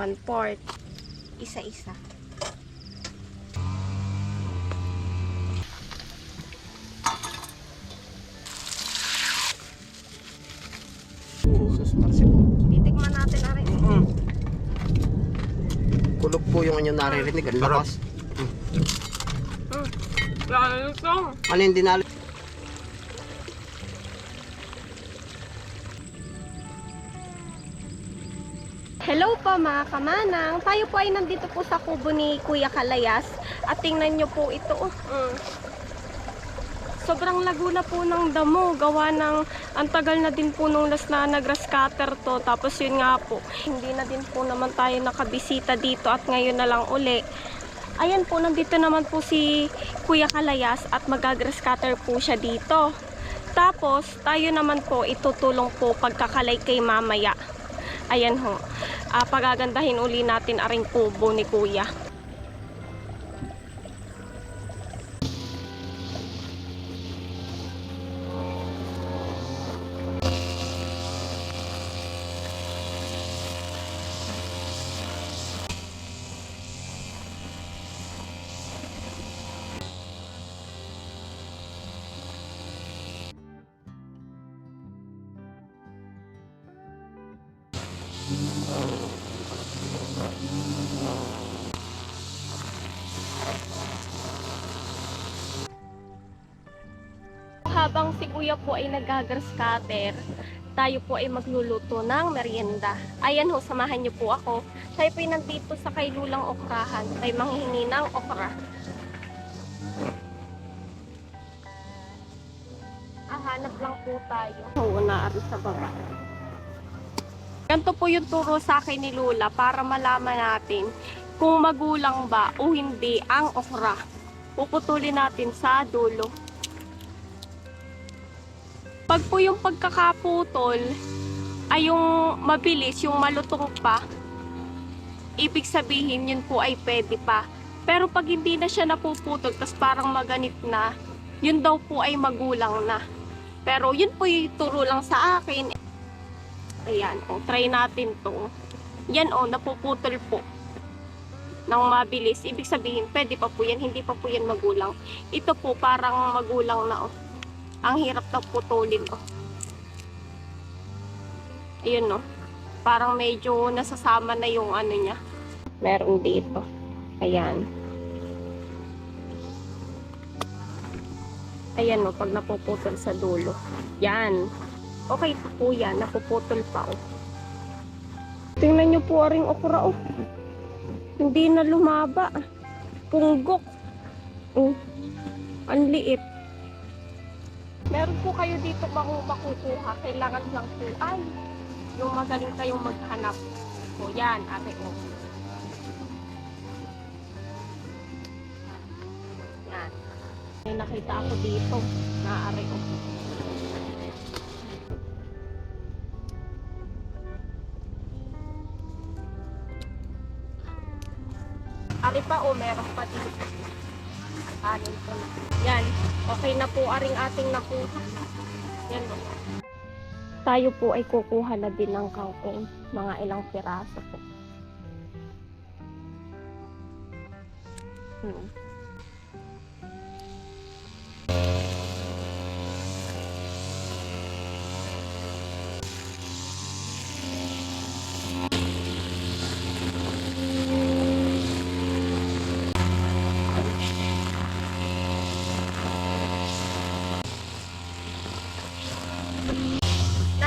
1/4. Isa-isa. Titikman natin na rin. Kulog po yung anyong naririnig. Ang lakas. Ano yung dinalo? Hello po mga kamanang. Tayo po ay nandito po sa kubo ni Kuya Kalayas. At tingnan nyo po ito. Sobrang lago na po ng damo. Gawa ng ang tagal na din po nung last na nag-grass cutter to. Tapos yun nga po, hindi na din po naman tayo nakabisita dito at ngayon na lang uli. Ayan po, nandito naman po si Kuya Kalayas at mag-grass cutter po siya dito. Tapos tayo naman po itutulong po pagkakalay kay mamaya. Ayan ho, pagagandahin uli natin aring kubo ni Kuya. Habang si Kuya po ay nag-grass cutter, tayo po ay magluluto ng merienda. Ayan ho, samahan niyo po ako. Tayo po ay nandito sa kay Lulang Okrahan. Tayo manghihingi ng okra. Hanap lang po tayo. Oo, naari sa baba. Ganito po yung turo sa akin ni Lula para malaman natin kung magulang ba o hindi ang okra. Puputulin natin sa dulo. Pag po yung pagkakaputol ay yung mabilis, yung malutong pa, ibig sabihin yun po ay pwede pa. Pero pag hindi na siya napuputol, tas parang maganit na, yun daw po ay magulang na. Pero yun po yung turo lang sa akin. Ayan, try natin to. Yan napuputol po ng mabilis. Ibig sabihin, pwede pa po yan, hindi pa po yan magulang. Ito po parang magulang na Ang hirap na putulin Ayun parang medyo nasasama na yung ano niya. Meron dito. Ayan. Ayan pag napuputol sa dulo. Yan. Okay po yan, napuputol pa Tingnan nyo po aring okra Hindi na lumaba. Punggok. Ang liit. Meron po kayo dito makukuha. Kailangan lang po ay yung magaling kayong maghanap. Yan, ate Yan. May nakita ako dito na are Ari pa meron pa dito. Anin po na. Yan. Okay na po aring ating nakuha. Yan Tayo po ay kukuha na din ng kangkong. Mga ilang piraso po.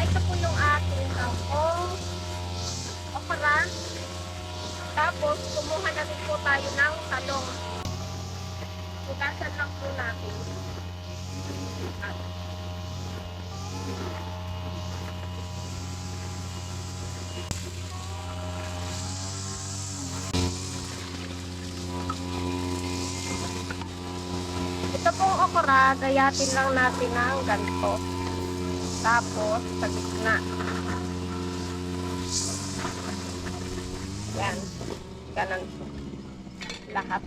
Ito po yung ating kangkong, okra. Tapos, kumuha na rin po tayo ng talong. Hugasan lang po natin. Ito pong okra, gayatin lang natin ng ganito. Tapos, sa gitna. Yan. Ganun po. Lahat.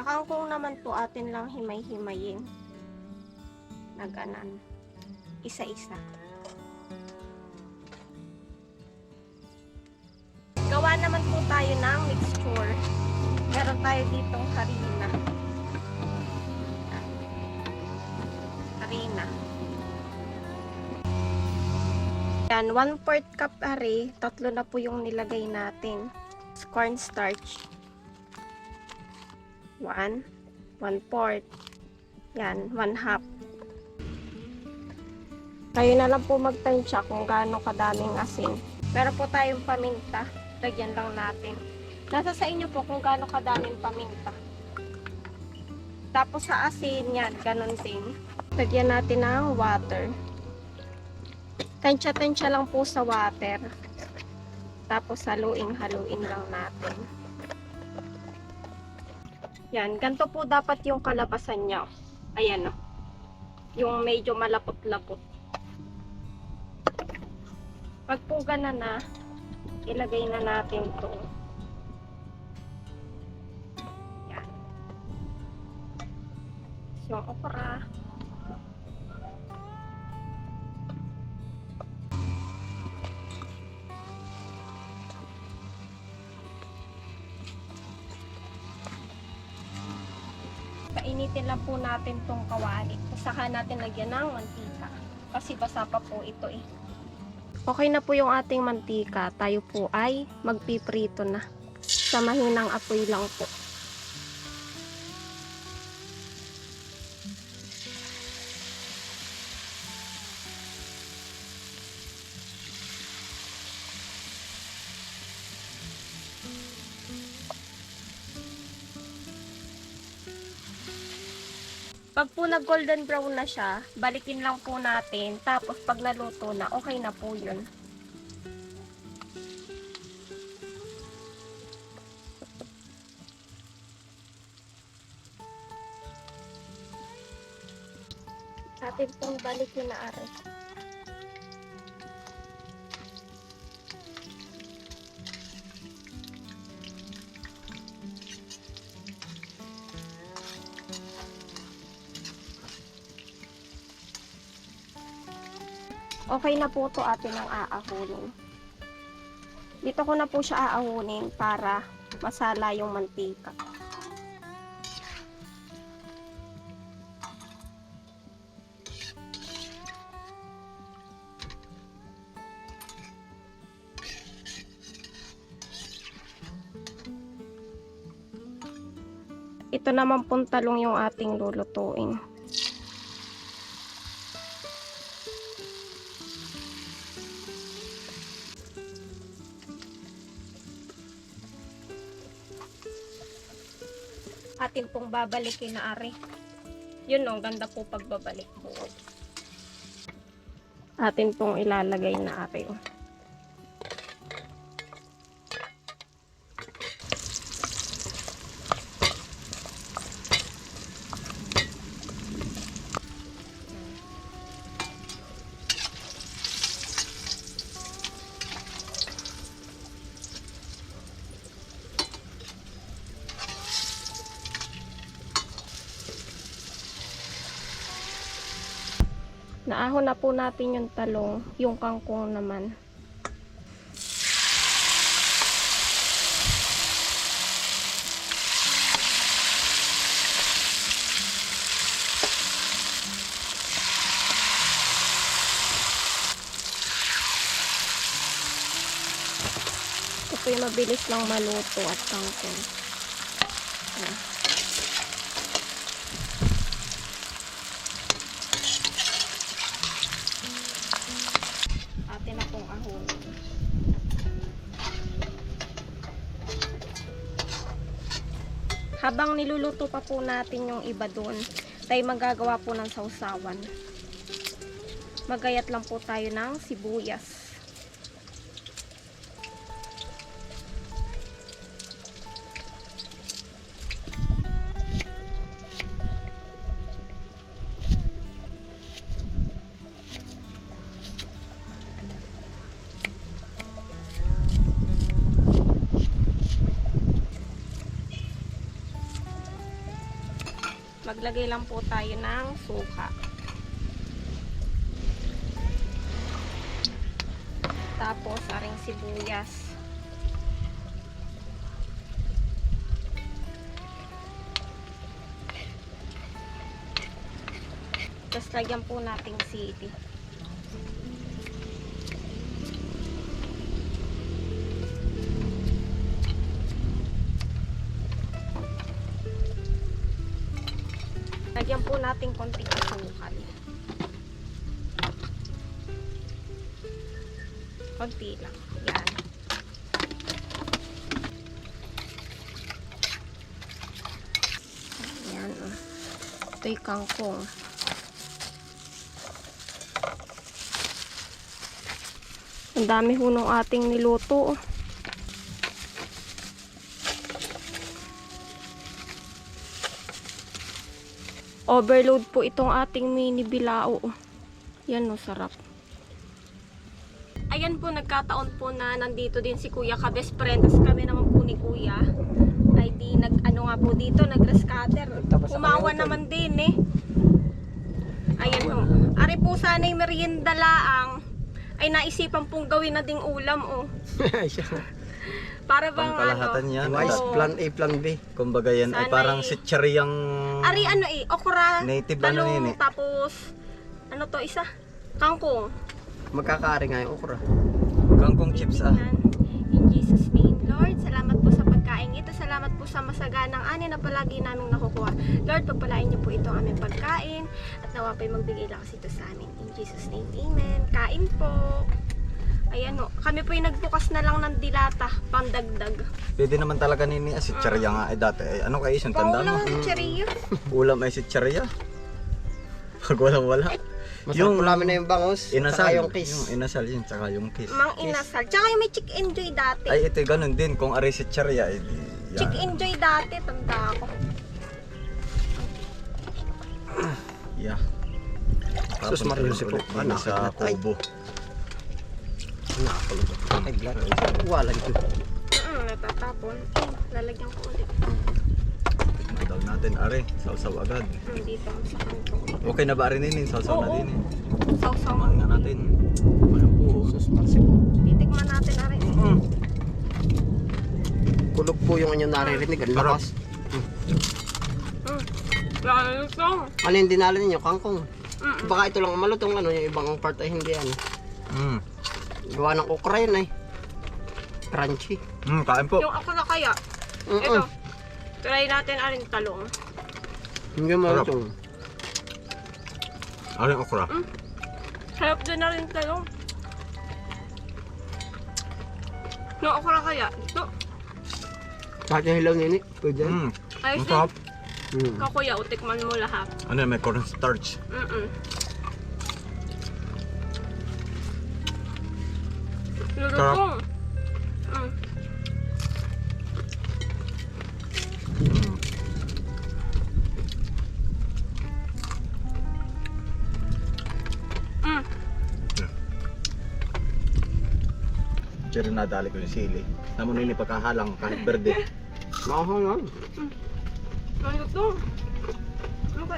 Sa kangkong naman po atin lang himay-himayin na ganan. Isa-isa. Gawa naman po tayo ng mixture. Meron tayo ditong harina. Harina. Yan, 1/4 cup are. 3 na po yung nilagay natin. Cornstarch. 1, 1/4. Yan, 1/2. Kayo na lang po magtansya kung gaano kadaming asin. Meron po tayong paminta. Lagyan lang natin. Nasa sa inyo po kung gaano kadaming paminta. Tapos sa asin, yan, ganun din. Lagyan natin ng water. Tansya-tansya lang po sa water. Tapos haluin lang natin. Yan, ganito po dapat yung kalabasan niya. Ayan o. Yung medyo malapot-lapot. Pag po gana na, ilagay na natin to. Yan. Yung okra. Painitin lang po natin tong kawali. Saka natin lagyan ng mantika. Kasi basa pa po ito eh. Okay na po yung ating mantika. Tayo po ay magpiprito na. Sa mahinang apoy lang po. Pag po nag golden brown na siya, balikin lang po natin. Tapos pag naluto na, okay na po yun. Atin pong balikin na are. Okay na po to atin ang aahunin. Dito ko na po siya aahunin para masala yung mantika. Ito naman pong talong yung ating lulutuin. Atin pong babalikin na are. Yun o, ganda po pagbabalik po. Atin pong ilalagay na are. Naahon na po natin yung talong, yung kangkong naman. Ito po yung mabilis lang maluto at kangkong. Ayan. Atin na pong ahunin. Habang niluluto pa po natin yung iba doon, tayo magagawa po ng sausawan. Magayat lang po tayo ng sibuyas. Maglagay lang po tayo ng suka. Tapos, aring sibuyas. Tapos, lagyan po natin sili. Lagyan po natin konting asukal. Konti lang. Yan. Yan. Ito'y kangkong. Ang dami ho nung ating niluto. Overload po itong ating mini bilao. Yan o, sarap. Ayan po, nagkataon po na nandito din si Kuya ka-best friend. Tapos kami naman po ni Kuya ay di ano nga po dito, nag-rescatter. Umawa naman din eh. Ayan ho. Ari po sana'y merienda laang ay naisipan pong gawin na ding ulam o. Para bang Pangkalahatan ano. yan. Wise, Oo. plan A, plan B. Kumbaga yan ay Sana'y- parang sitsariyang Ari ano eh, okra, native ano talong, yun eh. tapos ano to isa? Kangkong. Magkakaari nga yung okra. Kangkong chips ah. Yan. In Jesus name, Lord, salamat po sa pagkain ito. Salamat po sa masaganang ani na palagi naming nakukuha. Lord, pagpalain niyo po ito ang aming pagkain at nawa po'y magbigay lakas ito sa amin. In Jesus name, Amen. Kain po. Ayan o, kami po'y nagbukas na lang ng dilata, pangdagdag. Pwede naman talaga nini sitsariya nga ay dati. Ay, ano kayo isang tanda mo? Paulang ng cheriyo. Ulam ay sitsariya. Pag wala. Masarap po namin na yung bangus. Inasal. Saka yung kiss. Yung inasal yun, tsaka yung kiss. Mang inasal. Tsaka yung may chick enjoy dati. Ay ito ganun din. Kung aray sitsariya, ay di yan. Chick enjoy dati, tanda ako. Yeah. Sus, Mario, si ulit Pop. din sa Ay. kubo. Nakapalugod. Ay, glad. Wala ito. Natatapon. Lalagyan ko ulit. Tignan daw natin, are. Sausaw agad. Dito sa kantong. Okay na ba rin yun? Sausaw na Oo. din eh. Sausaw Tikman nga natin. Ayan po. Sus, Marcy po. Titikman natin na rin. Kulog po yung inyong naririnig. Ang lakas. Ano yung dinala ninyo? Kangkong. Baka ito lang ang malutong ano, yung ibang part ay hindi ano. Gawa ng okra yun ay. Crunchy. Kain po. Yung ako na kaya. Ito. Try natin aring talong. Hindi malutong. Aring okra. Sarap din na rin talong. Yung okra kaya. Ito. Kahit yung hilaw nini. Pwede yan. Ayos Ang din. sarap. Kakuya, utikman mo lahat. Ano yan, may cornstarch. Lulutong. Pero nadali ko yung sili. Namunin ni pagkahalang kahit berde. Makahang yan. Lulutong.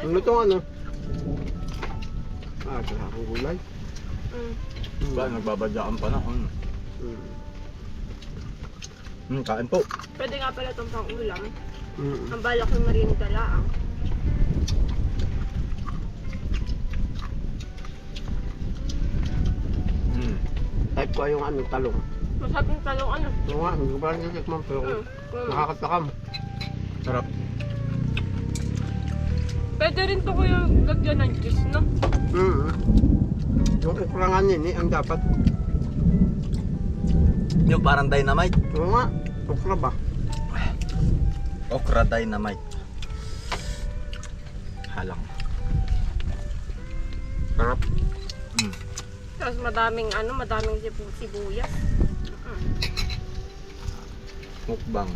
Ang lutong ano? Ito akong gulay. Ba, nagbabadya ang panahon. Kain po. Pwede nga pala itong pang-ulam. Mm. Ang balak yung merienda laang. Type ko yung ano, talong. Masarap yung talong ano. Oo nga, hindi ko parang natikman pero nakakatakam. Sarap. Pwede rin to kuya lagyan ng juice, no? Yung ukrangan yun ang dapat. Yung parang dynamite. Oo nga, ukra ba? Okra dynamite. Halang. Sarap. Tapos madaming sibuyas. Mukbang.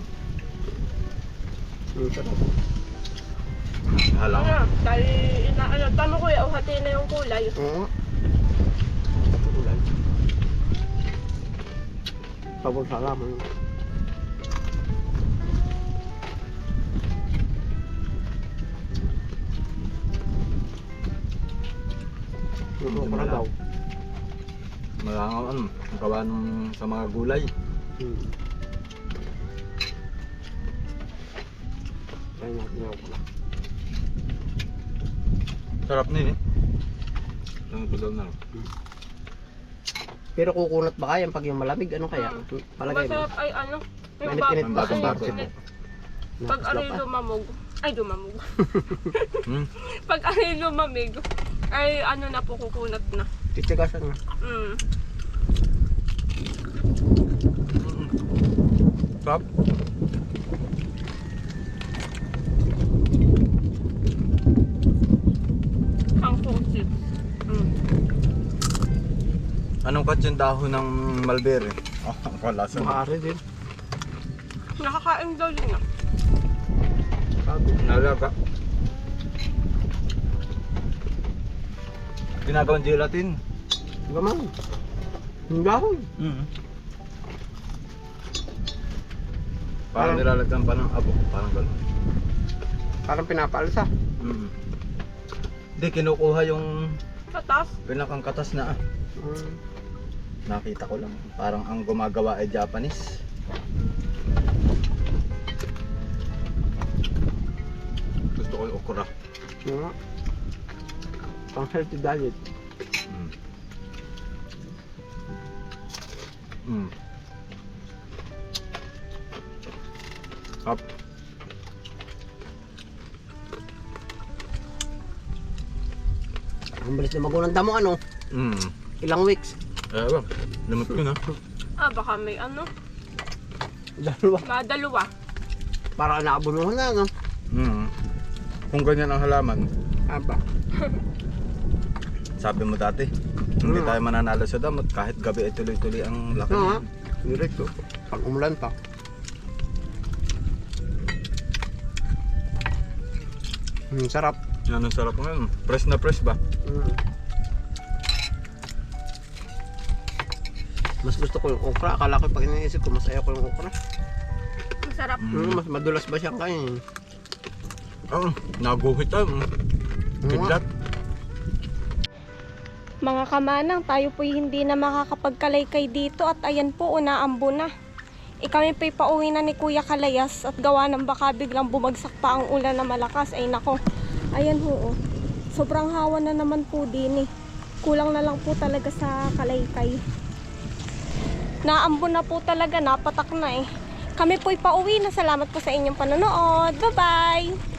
Sarap. Halang. Dahil tama kuya, uhati na yung kulay. Oo nga. Gulay. Pabor sa laman. Yung okra daw. Malangaw ang gawa nung sa mga gulay. Kaya natin yung okra. Sarap nila eh. Ang tudaw na. Pero kukunat ba kaya pag yung malamig? Ano kaya? Palagay mo. Masarap ay ano, yung Mainit-init Ang ba? bagong bago. Pag aray lumamog, ay dumamog. Hmm. Pag aray lumamig, ay ano na po, kukunat na. Titigasan mo. Sarap. Kangkong chips. Anong katsyung dahon ng mulberry? Oh, ang lasa. Maaari din. Nakakain daw din na. Sabi. Nalaga. Ginagawang gelatin. Gamang. Yung dahon. Parang nilalagyan pa ng abo. Parang gano'n. Parang pinapaalsa. Hindi, kinukuha yung Katas. pinakang katas na ah. Nakita ko lang. Parang ang gumagawa ay Japanese. Gusto ko yung okra. Yung nga. Pang healthy diet. Up. Ang bilis na magunang damo ano. Ilang weeks. Ewan, lamot ko na. Baka may ano, Dalawa. dalawa. Para naabunuhan na no. Kung ganyan ang halaman, Aba. sabi mo dati, hindi tayo mananalo sa damot kahit gabi ay tuloy-tuloy ang laki. Oo nga. Diretso. Pag umulan pa. Sarap. Yan ang sarap ngayon. Fresh na fresh ba? Mas gusto ko yung okra. Akala ko pag iniisip ko, mas ayaw ko yung okra. Masarap. Mas madulas ba siyang kain? Oo, naguhit tayo. Kidlat. Mga kamanang, tayo po'y hindi na makakapagkalaykay dito at ayan po, unaambo na. Kami po'y pauwi na ni Kuya Kalayas at gawa ng baka biglang bumagsak pa ang ulan na malakas. Ay nako, ayan ho, oh. Sobrang hawa na naman po din eh. Kulang na lang po talaga sa kalaykay. Naambo na po talaga, napatak na eh. Kami po'y pauwi na. Salamat po sa inyong panonood. Bye-bye!